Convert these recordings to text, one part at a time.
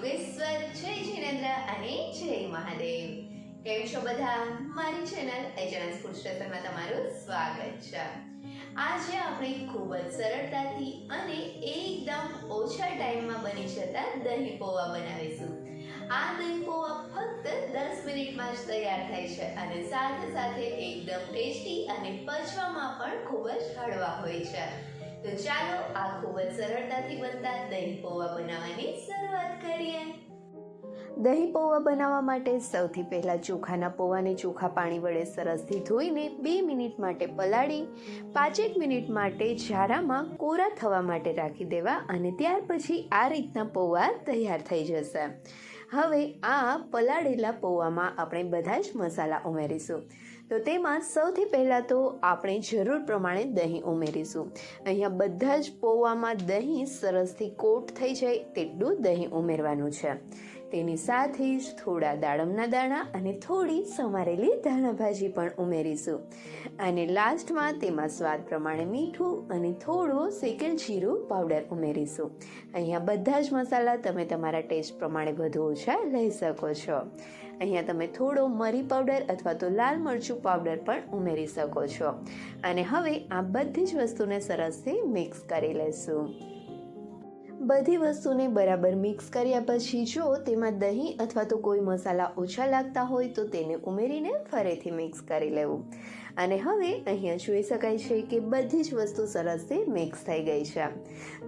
યોગેશ્વર, જય જિનેન્દ્ર અને જય મહાદેવ. કેમ છો બધા? મારી ચેનલ એચએનએસ ફૂડ સ્ટેશનમાં તમારું સ્વાગત છે. આજે આપણે ખૂબ જ સરળતાથી અને એકદમ ઓછા ટાઈમમાં બની જતા દહીં પૌવા બનાવીશું. આ દહીં પૌવા ફક્ત 10 મિનિટમાં જ તૈયાર થાય છે અને સાથે સાથે એકદમ ટેસ્ટી અને પચવામાં પણ ખૂબ જ હળવા હોય છે. તો ચાલો આ ખૂબ જ સરળતાથી બનતા દહીં પૌવા બનાવવાની શરૂઆત કરીએ. દહીં પૌવા બનાવવા માટે સૌથી પહેલાં ચોખાના પૌવાને ચોખા પાણી વડે સરસથી ધોઈને 2 મિનિટ માટે પલાળી 5 મિનિટ માટે ઝારામાં કોરા થવા માટે રાખી દેવા અને ત્યાર પછી આ રીતના પૌવા તૈયાર થઈ જશે. હવે આ પલાળેલા પૌવામાં આપણે બધા જ મસાલા ઉમેરીશું. તો તેમાં સૌથી પહેલાં તો આપણે જરૂર પ્રમાણે દહીં ઉમેરીશું. અહીંયા બધા જ પૌવામાં દહીં સરસથી કોટ થઈ જાય તેટલું દહીં ઉમેરવાનું છે. તેની સાથે જ થોડા દાડમના દાણા અને થોડી સમારેલી ધાણા ભાજી પણ ઉમેરીશું. અને લાસ્ટમાં તેમાં સ્વાદ પ્રમાણે મીઠું અને થોડું શેકેલ જીરું પાવડર ઉમેરીશું. અહીંયા બધા જ મસાલા તમે તમારા ટેસ્ટ પ્રમાણે વધુ ઓછા લઈ શકો છો. અહીંયા તમે થોડો મરી પાવડર અથવા તો લાલ મરચું પાવડર પણ ઉમેરી શકો છો. અને હવે આ બધી જ વસ્તુને સરસથી મિક્સ કરી લેશું. બધી વસ્તુને બરાબર મિક્સ કર્યા પછી જો તેમાં દહીં અથવા તો કોઈ મસાલા ઓછા લાગતા હોય તો તેને ઉમેરીને ફરીથી મિક્સ કરી લેવું. અને હવે અહીંયા જોઈ શકાય છે કે બધી જ વસ્તુ સરસથી મિક્સ થઈ ગઈ છે.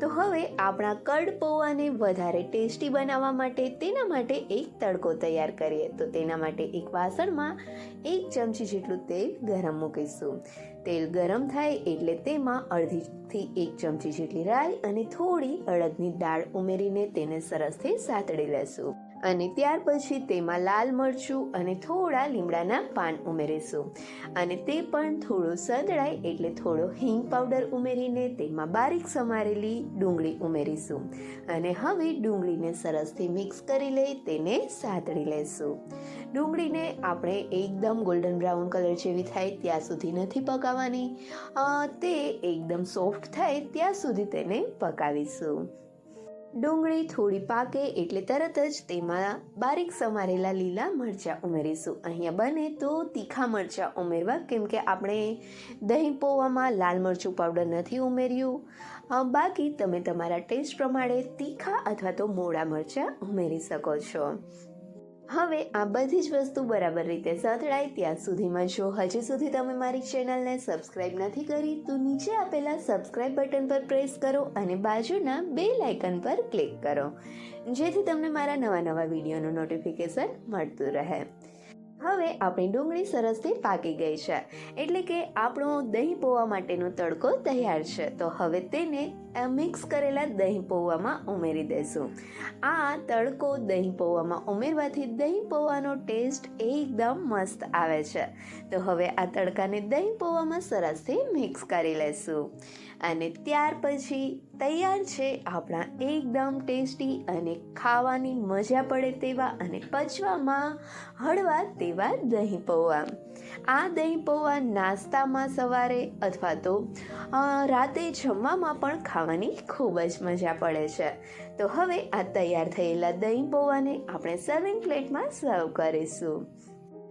તો હવે આપણા કડ પૌવાને વધારે ટેસ્ટી બનાવવા માટે તેના માટે એક તડકો તૈયાર કરીએ. તો તેના માટે એક વાસણમાં 1 ચમચી જેટલું તેલ ગરમ મૂકીશું. તેલ ગરમ થાય એટલે તેમાં અડધીથી 1 ચમચી જેટલી રાઈ અને થોડી અડદની દાળ ઉમેરીને તેને સરસથી સાતળી લેશું. અને ત્યાર પછી તેમાં લાલ મરચું અને થોડા લીમડાના પાન ઉમેરીશું. અને તે પણ થોડું સતળાય એટલે થોડો હિંગ પાવડર ઉમેરીને તેમાં બારીક સમારેલી ડુંગળી ઉમેરીશું. અને હવે ડુંગળીને સરસથી મિક્સ કરી લઈ તેને સાતળી લેશું. ડુંગળીને આપણે એકદમ ગોલ્ડન બ્રાઉન કલર જેવી થાય ત્યાં સુધી નથી પકાવવાની. તે એકદમ સોફ્ટ થાય ત્યાં સુધી તેને પકાવીશું. ડુંગળી થોડી પાકે એટલે તરત જ તેમાં બારીક સમારેલા લીલા મરચાં ઉમેરીશું. અહીંયા બને તો તીખા મરચાં ઉમેરવા, કેમ કે આપણે દહીં પૌવામાં લાલ મરચું પાવડર નથી ઉમેર્યું. બાકી તમે તમારા ટેસ્ટ પ્રમાણે તીખા અથવા તો મોળા મરચાં ઉમેરી શકો છો. હવે આ બધી જ વસ્તુ બરાબર રીતે સતળાય ત્યાં સુધીમાં જો હજી સુધી તમે મારી ચેનલને સબસ્ક્રાઈબ નથી કરી તો નીચે આપેલા સબસ્ક્રાઈબ બટન પર પ્રેસ કરો અને બાજુના બેલ આઇકન પર ક્લિક કરો, જેથી તમને મારા નવા વિડીયોનું નોટિફિકેશન મળતું રહે. હવે આપણી ડુંગળી સરસથી પાકી ગઈ છે એટલે કે આપણો દહીં પૌવા માટેનો તડકો તૈયાર છે. તો હવે તેને મિક્સ કરેલા દહીં પૌવામાં ઉમેરી દેશું. આ તડકો દહીં પૌવામાં ઉમેરવાથી દહીં પૌવાનો ટેસ્ટ એકદમ મસ્ત આવે છે. તો હવે આ તડકાને દહીં પૌવામાં સરસથી મિક્સ કરી લેશું. અને ત્યાર પછી તૈયાર છે આપણા એકદમ ટેસ્ટી અને ખાવાની મજા પડે તેવા અને પચવામાં હળવા તેવા દહીં પૌવા. આ દહીં પૌવા નાસ્તામાં સવારે અથવા તો રાતે જમવામાં પણ ખાવાની ખૂબ જ મજા પડે છે. તો હવે આ તૈયાર થયેલા દહીં પૌવાને આપણે સર્વિંગ પ્લેટમાં સર્વ કરીશું.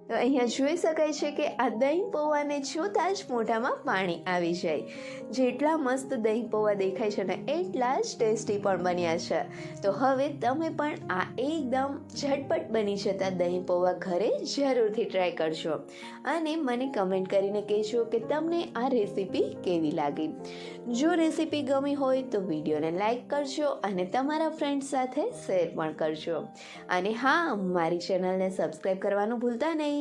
તો અહીંયા જોઈ શકાય છે કે આ દહીં પૌવાને જોતાં જ મોઢામાં પાણી આવી જાય. જેટલા મસ્ત દહીં પૌવા દેખાય છે ને એટલા જ ટેસ્ટી પણ બન્યા છે. તો હવે તમે પણ આ એકદમ ઝટપટ બની જતા દહીં પૌવા ઘરે જરૂરથી ટ્રાય કરજો અને મને કમેન્ટ કરીને કહેજો કે તમને આ રેસીપી કેવી લાગી. જો રેસીપી ગમી હોય તો વિડીયોને લાઈક કરજો અને તમારા ફ્રેન્ડ્સ સાથે શેર પણ કરજો. અને હા, મારી ચેનલને સબસ્ક્રાઈબ કરવાનું ભૂલતા નહીં.